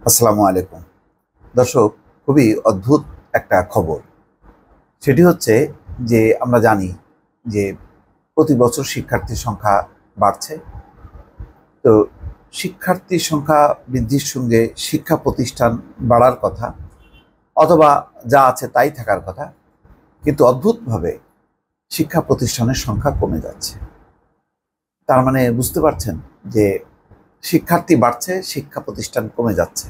আসসালামু আলাইকুম দর্শক, খুবই অদ্ভুত একটা খবর। সেটি হচ্ছে যে আমরা জানি যে প্রতি বছর শিক্ষার্থীর সংখ্যা বাড়ছে। তো শিক্ষার্থীর সংখ্যা বৃদ্ধির সঙ্গে শিক্ষা প্রতিষ্ঠান বাড়ার কথা, অথবা যা আছে তাই থাকার কথা, কিন্তু অদ্ভুতভাবে শিক্ষা প্রতিষ্ঠানের সংখ্যা কমে যাচ্ছে। তার মানে বুঝতে পারছেন যে শিক্ষার্থী বাড়ছে, শিক্ষা প্রতিষ্ঠান কমে যাচ্ছে।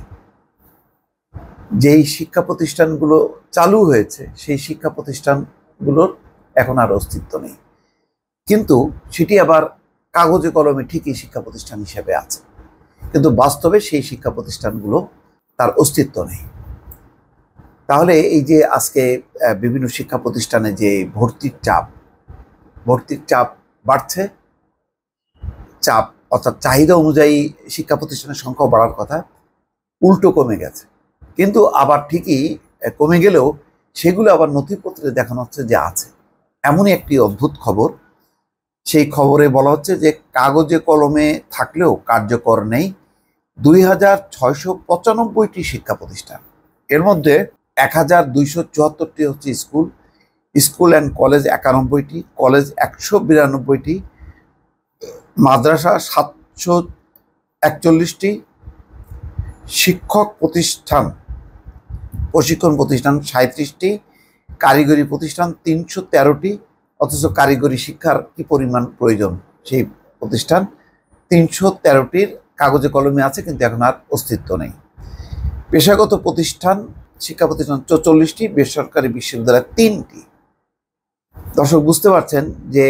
যেই শিক্ষা প্রতিষ্ঠানগুলো চালু হয়েছে সেই শিক্ষা প্রতিষ্ঠানগুলোর এখন আর অস্তিত্ব নেই, কিন্তু সেটি আবার কাগজে কলমে ঠিকই শিক্ষা প্রতিষ্ঠান হিসেবে আছে, কিন্তু বাস্তবে সেই শিক্ষা প্রতিষ্ঠানগুলো তার অস্তিত্ব নেই। তাহলে এই যে আজকে বিভিন্ন শিক্ষা প্রতিষ্ঠানে যে ভর্তির চাপ বাড়ছে, চাপ অর্থাৎ চাহিদা অনুযায়ী শিক্ষা প্রতিষ্ঠানের সংখ্যাও বাড়ার কথা, উল্টো কমে গেছে। কিন্তু আবার ঠিকই কমে গেলেও সেগুলো আবার নথিপত্রে দেখানো হচ্ছে যে আছে। এমনই একটি অদ্ভুত খবর। সেই খবরে বলা হচ্ছে যে কাগজে কলমে থাকলেও কার্যকর নেই 2695টি শিক্ষা প্রতিষ্ঠান। এর মধ্যে 1274টি হচ্ছে স্কুল অ্যান্ড কলেজ 91টি, কলেজ 192টি, মাদ্রাসা 741টি, শিক্ষক প্রতিষ্ঠান প্রশিক্ষণ প্রতিষ্ঠান 37টি, কারিগরি প্রতিষ্ঠান 313টি। অথচ কারিগরি শিক্ষার কি পরিমাণ প্রয়োজন, সেই প্রতিষ্ঠান 313টির কাগজে কলমে আছে কিন্তু এখন আর অস্তিত্ব নেই। পেশাগত প্রতিষ্ঠান শিক্ষা প্রতিষ্ঠান 44টি, বেসরকারি বিশ্ববিদ্যালয় 3টি। দর্শক বুঝতে পারছেন যে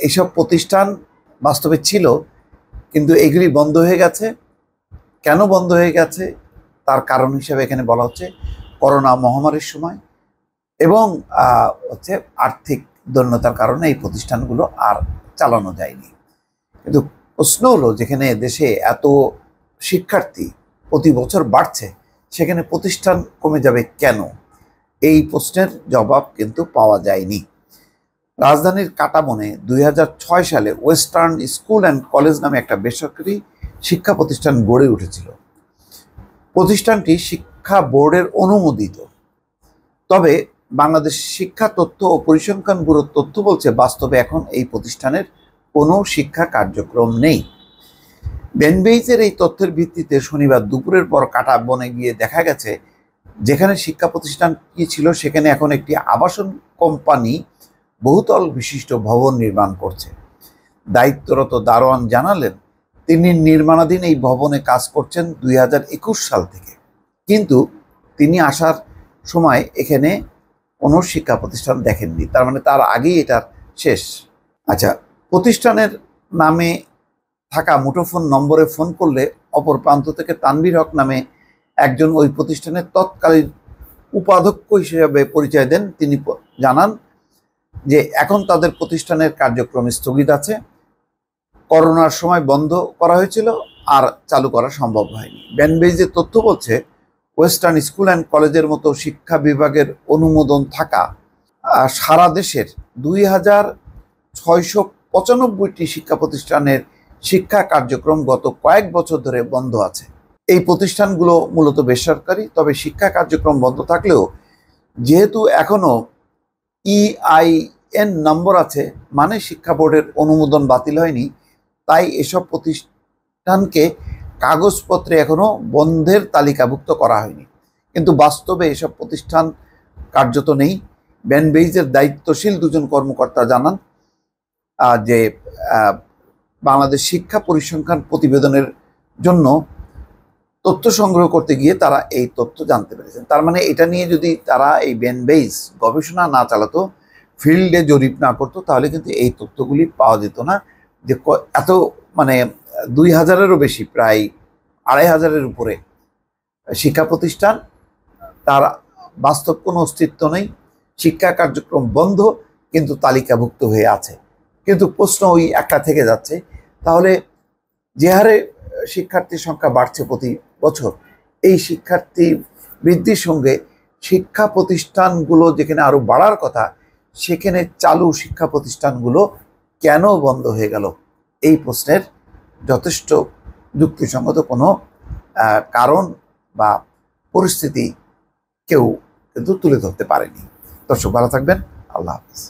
এইসব প্রতিষ্ঠান বাস্তবে ছিল, কিন্তু এগুলি বন্ধ হয়ে গেছে। কেন বন্ধ হয়ে গেছে তার কারণ হিসেবে এখানে বলা হচ্ছে করোনা মহামারীর সময় এবং হচ্ছে আর্থিক দৈন্যতার কারণে এই প্রতিষ্ঠানগুলো আর চালানো যায়নি। কিন্তু প্রশ্ন হলো, যেখানে দেশে এত শিক্ষার্থী প্রতি বছর বাড়ছে, সেখানে প্রতিষ্ঠান কমে যাবে কেন? এই প্রশ্নের জবাব কিন্তু পাওয়া যায়নি। রাজধানীর কাটাবনে 2006 সালে ওয়েস্টার্ন স্কুল অ্যান্ড কলেজ নামে একটা বেসরকারি শিক্ষা প্রতিষ্ঠান গড়ে উঠেছিল। প্রতিষ্ঠানটি শিক্ষা বোর্ডের অনুমোদিত। তবে বাংলাদেশ শিক্ষা তথ্য ও পরিসংখ্যান ব্যুরোর তথ্য বলছে বাস্তবে এখন এই প্রতিষ্ঠানের কোনো শিক্ষা কার্যক্রম নেই। বেনবেইজের এই তথ্যের ভিত্তিতে শনিবার দুপুরের পর কাটাবনে গিয়ে দেখা গেছে যেখানে শিক্ষা প্রতিষ্ঠান কি ছিল সেখানে এখন একটি আবাসন কোম্পানি বহুতল বিশিষ্ট ভবন নির্মাণ করছে। দায়িত্বরত দারোয়ান জানালেন তিনি নির্মাণাধীন এই ভবনে কাজ করছেন 2021 সাল থেকে, কিন্তু তিনি আসার সময় এখানে কোনো শিক্ষা প্রতিষ্ঠান দেখেননি। তার মানে তার আগেই এটার শেষ। আচ্ছা, প্রতিষ্ঠানের নামে থাকা মুঠোফোন নম্বরে ফোন করলে অপর প্রান্ত থেকে তানভীর হক নামে একজন ওই প্রতিষ্ঠানের তৎকালীন উপাধ্যক্ষ হিসেবে পরিচয় দেন। তিনি জানান যে এখন তাদের প্রতিষ্ঠানের কার্যক্রম স্থগিত আছে, করোনার সময় বন্ধ করা হয়েছিল, আর চালু করা সম্ভব হয়নি। বেনবেইজের তথ্য বলছে ওয়েস্টার্ন স্কুল অ্যান্ড কলেজের মতো শিক্ষা বিভাগের অনুমোদন থাকা সারা দেশের 2695টি শিক্ষা প্রতিষ্ঠানের শিক্ষা কার্যক্রম গত কয়েক বছর ধরে বন্ধ আছে। এই প্রতিষ্ঠানগুলো মূলত বেসরকারি, তবে শিক্ষা কার্যক্রম বন্ধ থাকলেও যেহেতু এখনো EIN নম্বর আছে, মানে শিক্ষা বোর্ডের অনুমোদন বাতিল হয়নি, তাই এসব প্রতিষ্ঠানকে কাগজপত্রে এখনো বন্ধের তালিকাভুক্ত করা হয়নি। কিন্তু বাস্তবে এসব প্রতিষ্ঠান কার্যত নেই। বেনবেইজের দায়িত্বশীল দুজন কর্মকর্তা জানান যে বাংলাদেশ শিক্ষা পরিসংখ্যান প্রতিবেদনের জন্য তথ্য সংগ্রহ করতে গিয়ে তারা এই তথ্য জানতে পেরেছেন। তার মানে এটা নিয়ে যদি তারা এই বেনবেইজ গবেষণা না চালাতো, ফিল্ডে জরিপ না করতো, তাহলে কিন্তু এই তথ্যগুলি পাওয়া যেত না। যে এত মানে 2000-এরও বেশি, প্রায় 2500-এর উপরে শিক্ষা প্রতিষ্ঠান, তার বাস্তব কোনো অস্তিত্ব নেই, শিক্ষা কার্যক্রম বন্ধ, কিন্তু তালিকাভুক্ত হয়ে আছে। কিন্তু প্রশ্ন ওই একটা থেকে যাচ্ছে, তাহলে যে হারে শিক্ষার্থীর সংখ্যা বাড়ছে প্রতি বছর, এই শিক্ষার্থী বৃদ্ধির সঙ্গে শিক্ষা প্রতিষ্ঠানগুলো যেখানে আরও বাড়ার কথা, সেখানে চালু শিক্ষা প্রতিষ্ঠানগুলো কেন বন্ধ হয়ে গেল? এই প্রশ্নের যথেষ্ট যুক্তিসঙ্গত কোনো কারণ বা পরিস্থিতি কেউ কিন্তু তুলে ধরতে পারেনি। দর্শক ভালো থাকবেন। আল্লাহ হাফিজ।